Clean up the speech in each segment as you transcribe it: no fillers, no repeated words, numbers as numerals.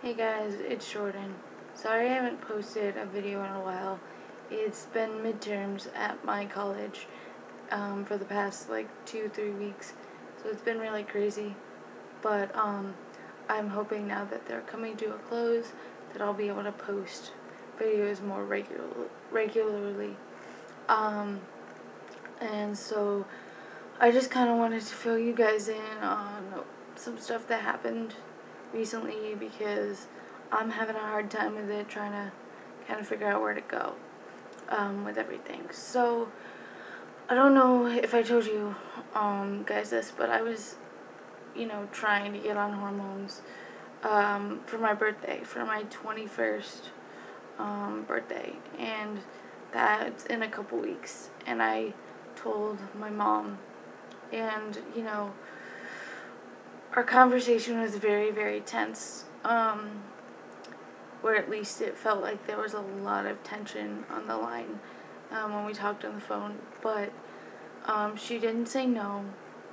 Hey guys, it's Jordan. Sorry I haven't posted a video in a while. It's been midterms at my college for the past like 2-3 weeks, so it's been really crazy. But I'm hoping now that they're coming to a close that I'll be able to post videos more regularly. Um, and so I just kind of wanted to fill you guys in on some stuff that happened recently because I'm having a hard time with it, trying to kind of figure out where to go with everything. So I don't know if I told you guys this, but I was, trying to get on hormones for my birthday, for my 21st birthday, and that's in a couple weeks. And I told my mom, and our conversation was very, very tense. Or at least it felt like there was a lot of tension on the line when we talked on the phone. But she didn't say no.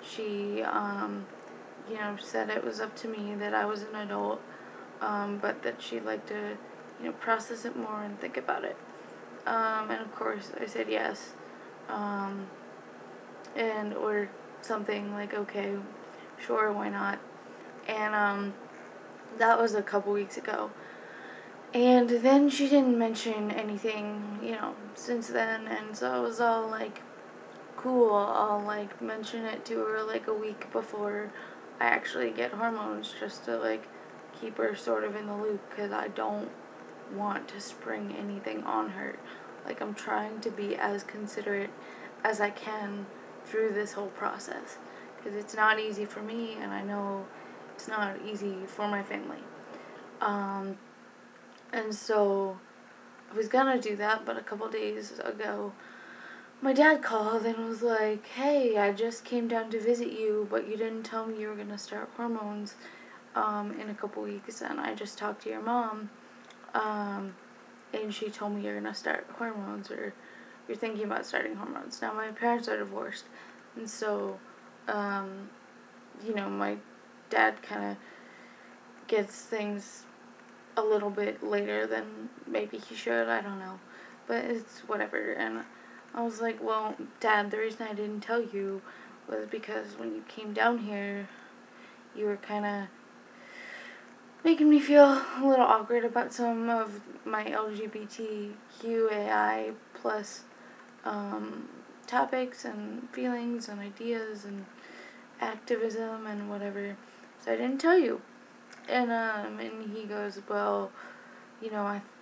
She, said it was up to me, that I was an adult, but that she'd like to, process it more and think about it. And of course, I said yes. Or something like, okay, sure, why not? And that was a couple weeks ago. And then she didn't mention anything, since then, and so I was all like, cool, I'll like mention it to her like a week before I actually get hormones, just to like keep her sort of in the loop, because I don't want to spring anything on her. Like, I'm trying to be as considerate as I can through this whole process, because it's not easy for me, and I know it's not easy for my family. And so I was gonna do that, but a couple days ago, my dad called and was like, hey, I just came down to visit you, but you didn't tell me you were gonna start hormones in a couple weeks, and I just talked to your mom, and she told me you're gonna start hormones, or you're thinking about starting hormones. Now, my parents are divorced, and so, my dad kind of gets things a little bit later than maybe he should, I don't know, but it's whatever. And I was like, well, Dad, the reason I didn't tell you was because when you came down here, you were kind of making me feel a little awkward about some of my LGBTQAI plus topics and feelings and ideas and activism and whatever, so I didn't tell you. And he goes, well,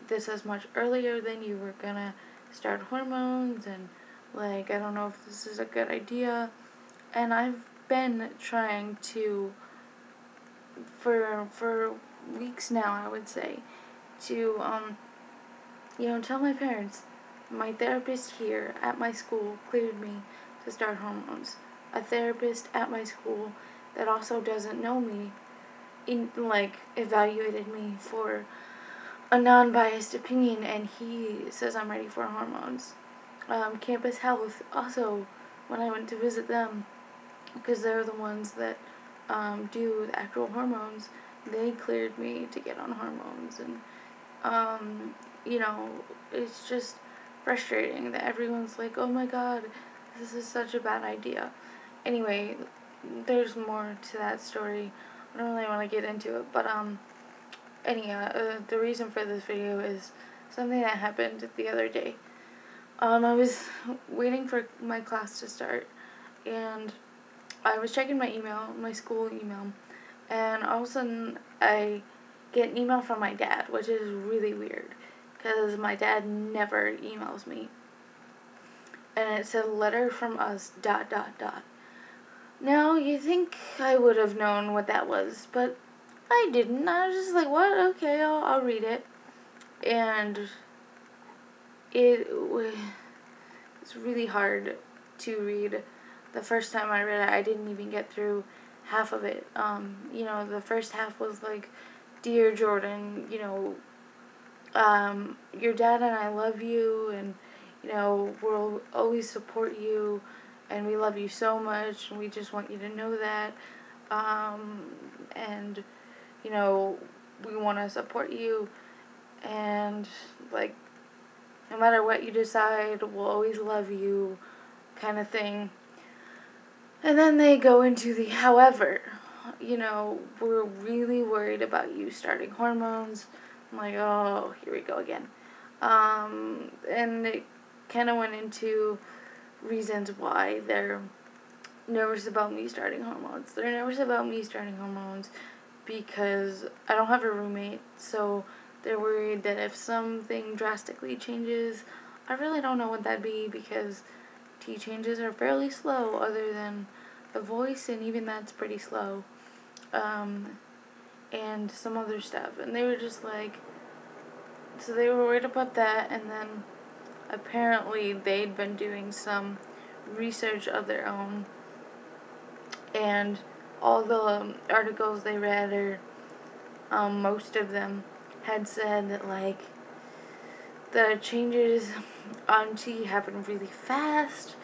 this is much earlier than you were gonna start hormones, and like, I don't know if this is a good idea. And I've been trying to, for weeks now, I would say, to tell my parents. My therapist here at my school cleared me to start hormones. A therapist at my school that also doesn't know me evaluated me for a non-biased opinion, and he says I'm ready for hormones. Campus Health also, when I went to visit them, because they're the ones that do the actual hormones, they cleared me to get on hormones. And it's just frustrating that everyone's like, oh my god, this is such a bad idea. Anyway, there's more to that story. I don't really want to get into it, but the reason for this video is something that happened the other day. I was waiting for my class to start, and I was checking my email, my school email, and all of a sudden I get an email from my dad, which is really weird, because my dad never emails me. And it said, letter from us, ... Now, you think I would have known what that was, but I didn't. I was just like, what? Okay, I'll read it. And it's really hard to read. The first time I read it, I didn't even get through half of it. The first half was like, Dear Jordan, your dad and I love you, and, we'll always support you, and we love you so much, and we just want you to know that. And, we want to support you, and like no matter what you decide, we'll always love you, kind of thing. And then they go into the however, we're really worried about you starting hormones. I'm like, oh, here we go again. And it kind of went into reasons why they're nervous about me starting hormones. They're nervous about me starting hormones because I don't have a roommate, so they're worried that if something drastically changes, I really don't know what that'd be because T changes are fairly slow other than the voice, and even that's pretty slow. And some other stuff. And they were just like, so they were worried about that, and then apparently they'd been doing some research of their own, and all the articles they read, or most of them, had said that like the changes on T happen really fast,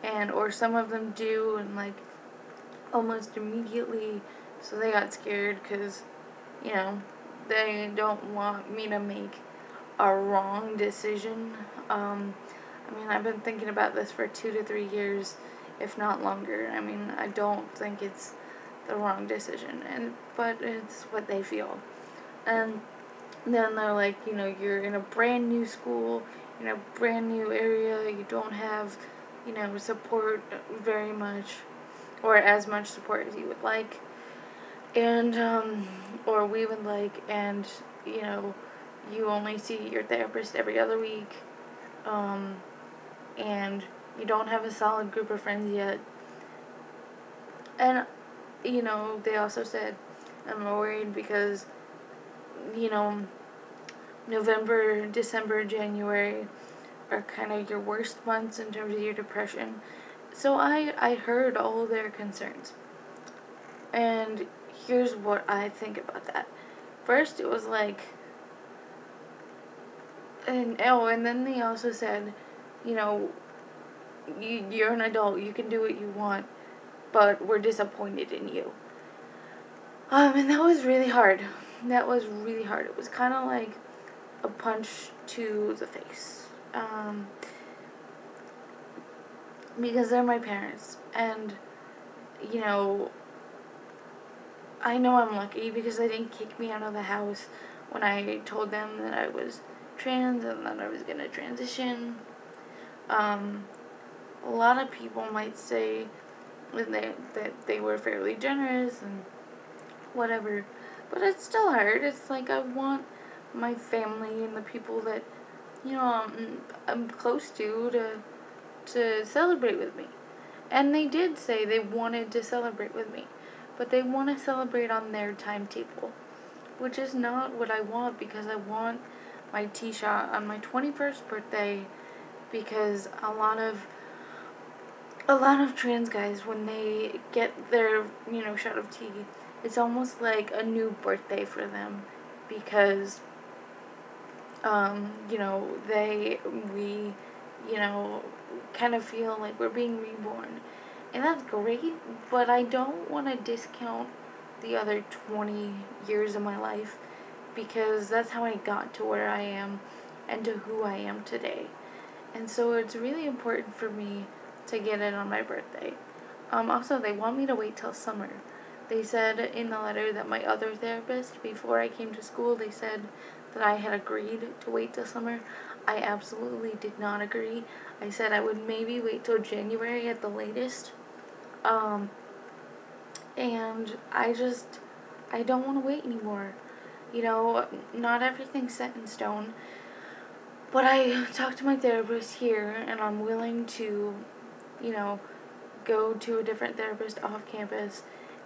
and or some of them do, and like almost immediately. So they got scared because, they don't want me to make a wrong decision. I've been thinking about this for 2 to 3 years, if not longer. I don't think it's the wrong decision, but it's what they feel. And then they're like, you're in a brand new school, in a brand new area, you don't have, support very much, or as much support as you would like, and, or we would like, and, you only see your therapist every other week, and you don't have a solid group of friends yet. And, they also said, I'm worried because, November, December, January are kind of your worst months in terms of your depression. So I heard all of their concerns. And here's what I think about that. First, it was like, and then they also said, you're an adult, you can do what you want, but we're disappointed in you. And that was really hard. That was really hard. It was kind of like a punch to the face. Because they're my parents, and, I know I'm lucky because they didn't kick me out of the house when I told them that I was trans and that I was going to transition. A lot of people might say that they were fairly generous and whatever, but it's still hard. It's like I want my family and the people that, I'm close to celebrate with me. And they did say they wanted to celebrate with me, but they want to celebrate on their timetable, which is not what I want, because I want my T shot on my 21st birthday, because a lot of trans guys, when they get their, shot of T, it's almost like a new birthday for them, because, we, kind of feel like we're being reborn. And that's great, but I don't want to discount the other 20 years of my life, because that's how I got to where I am and to who I am today. And so it's really important for me to get it on my birthday. Also, they want me to wait till summer. They said in the letter that my other therapist, before I came to school, they said that I had agreed to wait till summer. I absolutely did not agree. I said I would maybe wait till January at the latest. And I don't want to wait anymore. Not everything's set in stone. But I talked to my therapist here, and I'm willing to, go to a different therapist off campus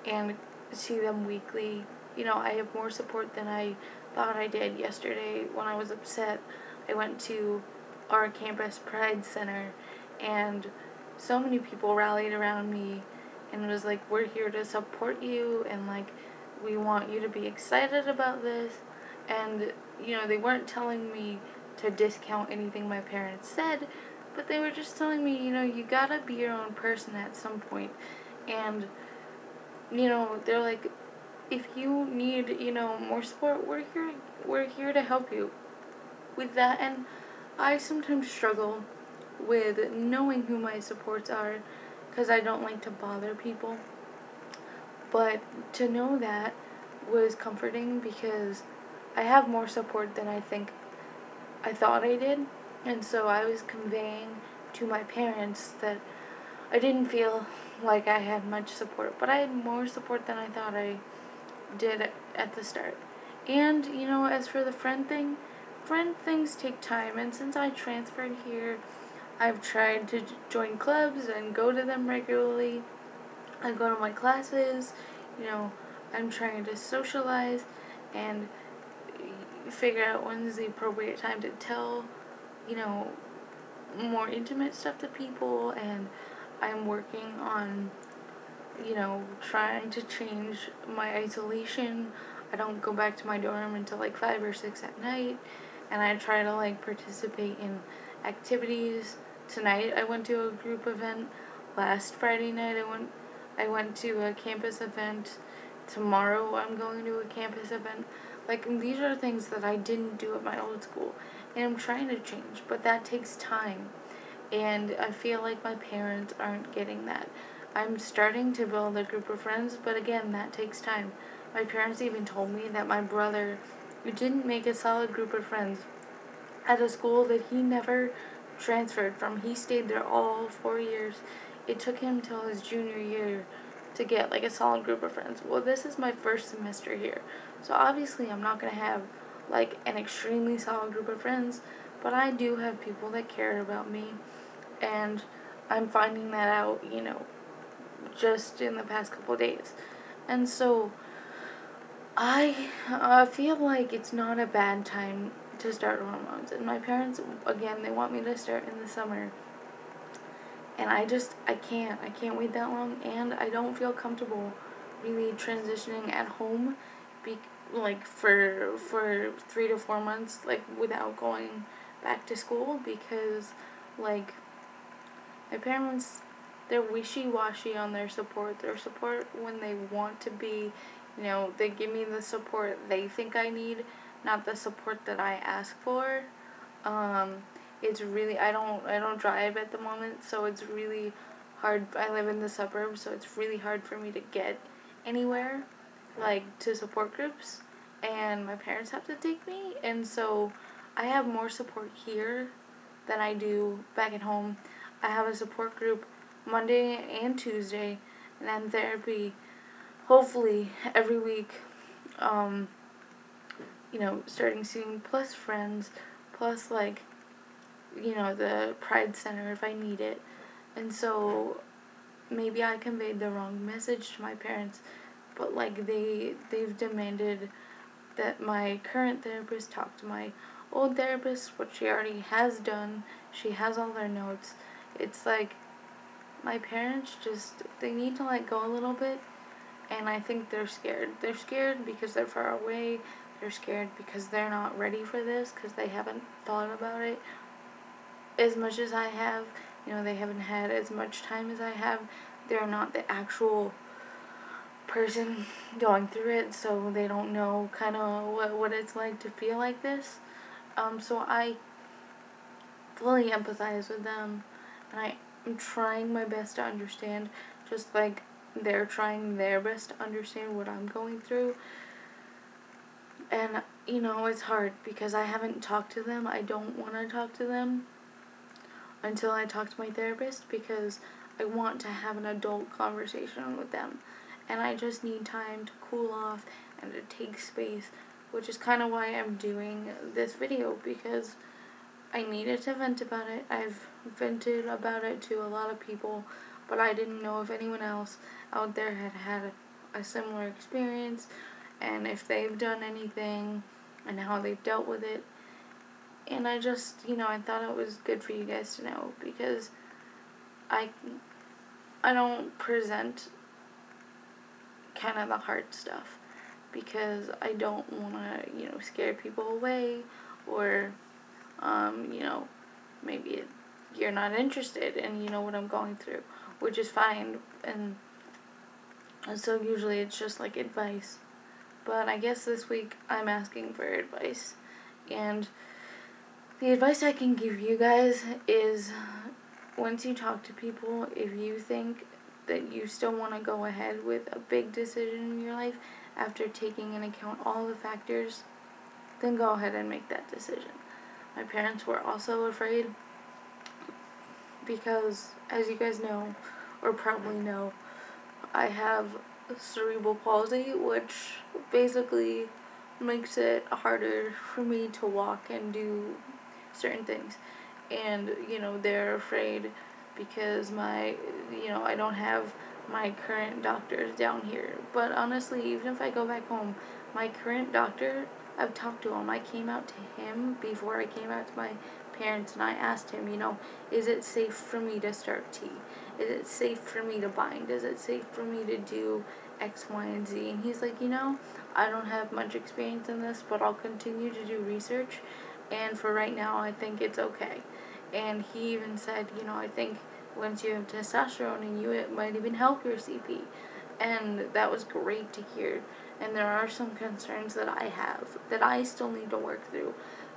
and see them weekly. I have more support than I thought I did. Yesterday, when I was upset, I went to our campus Pride Center, and so many people rallied around me and was like, we're here to support you, and like, we want you to be excited about this. And, they weren't telling me to discount anything my parents said, but they were just telling me, you gotta be your own person at some point. And, they're like, if you need, more support, we're here to help you with that. And I sometimes struggle with knowing who my supports are because I don't like to bother people. But to know that was comforting because I have more support than I thought I did. And so I was conveying to my parents that I didn't feel like I had much support, but I had more support than I thought I did at the start. And, as for the friend things take time, and since I transferred here, I've tried to join clubs and go to them regularly. I go to my classes, you know, I'm trying to socialize and figure out when's the appropriate time to tell, you know, more intimate stuff to people, and I'm working on, trying to change my isolation. I don't go back to my dorm until like 5 or 6 at night, and I try to like participate in activities. Tonight I went to a group event. Last Friday night I went to a campus event. Tomorrow I'm going to a campus event. Like, these are things that I didn't do at my old school, and I'm trying to change, but that takes time. And I feel like my parents aren't getting that. I'm starting to build a group of friends, but again, that takes time. My parents even told me that my brother didn't make a solid group of friends at a school that he never transferred from. He stayed there all 4 years. It took him till his junior year to get like a solid group of friends. Well, this is my first semester here, so obviously I'm not going to have like an extremely solid group of friends, but I do have people that care about me, and I'm finding that out, just in the past couple of days. And so I feel like it's not a bad time to start hormones. And my parents, again, they want me to start in the summer. And I can't wait that long. And I don't feel comfortable really transitioning at home, like for 3 to 4 months, like without going back to school, because like my parents, they're wishy-washy on their support. Their support when they want to be, they give me the support they think I need, not the support that I ask for. Um, it's really, I don't drive at the moment, so it's really hard. I live in the suburbs, so it's really hard for me to get anywhere, like to support groups, and my parents have to take me, and so I have more support here than I do back at home. I have a support group Monday and Tuesday, and then therapy, hopefully every week, um, starting soon, plus friends, plus like, the Pride Center if I need it. And so maybe I conveyed the wrong message to my parents, but like they've demanded that my current therapist talk to my old therapist, which she already has done. She has all their notes. It's like my parents they need to let go a little bit, and I think they're scared. They're scared because they're far away. They're scared because they're not ready for this, because they haven't thought about it as much as I have. They haven't had as much time as I have. They're not the actual person going through it, so they don't know kind of what it's like to feel like this. So I fully empathize with them, and I am trying my best to understand, just like they're trying their best to understand what I'm going through. And, it's hard because I haven't talked to them. I don't want to talk to them until I talk to my therapist, because I want to have an adult conversation with them. And I just need time to cool off and to take space, which is kind of why I'm doing this video, because I needed to vent about it. I've vented about it to a lot of people, but I didn't know if anyone else out there had had a similar experience, and if they've done anything, and how they've dealt with it. And I just, I thought it was good for you guys to know, because I don't present kind of the hard stuff, because I don't want to, scare people away, or, maybe you're not interested in, what I'm going through, which is fine. And so usually it's just like advice. But I guess this week I'm asking for advice. And the advice I can give you guys is, once you talk to people, if you think that you still want to go ahead with a big decision in your life after taking into account all the factors, then go ahead and make that decision. My parents were also afraid because, as you guys know, or probably know, I have cerebral palsy, which basically makes it harder for me to walk and do certain things. And, they're afraid because I don't have my current doctors down here. But honestly, even if I go back home, my current doctor, I've talked to him. I came out to him before I came out to my parents, and I asked him, is it safe for me to start tea? Is it safe for me to bind? Is it safe for me to do X, Y, and Z? And he's like, I don't have much experience in this, but I'll continue to do research, and for right now, I think it's okay. And he even said, I think once you have testosterone in you, it might even help your CP. And that was great to hear. And there are some concerns that I have that I still need to work through.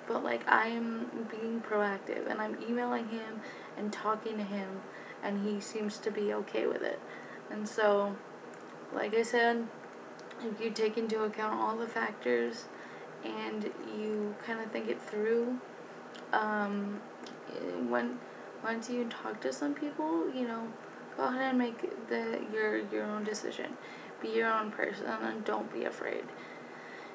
But, I'm being proactive, and I'm emailing him and talking to him, and he seems to be okay with it. And so, like I said, if you take into account all the factors and you kind of think it through, once you talk to some people, go ahead and make your own decision. Be your own person and don't be afraid.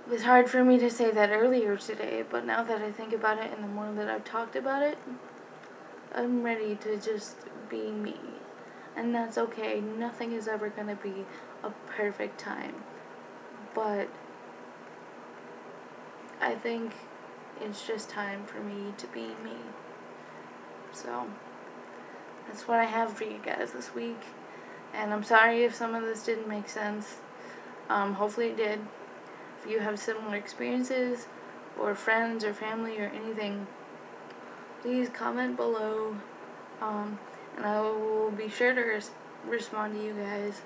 It was hard for me to say that earlier today, but now that I think about it and the more that I've talked about it, I'm ready to just be me. And that's okay. Nothing is ever going to be a perfect time. But I think it's just time for me to be me. So that's what I have for you guys this week. And I'm sorry if some of this didn't make sense. Hopefully it did. If you have similar experiences, or friends or family or anything, please comment below. And I will be sure to respond to you guys.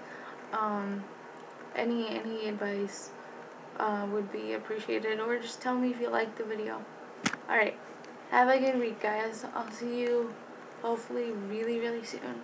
Any advice would be appreciated, or just tell me if you liked the video. Alright, have a good week, guys. I'll see you hopefully really, really soon.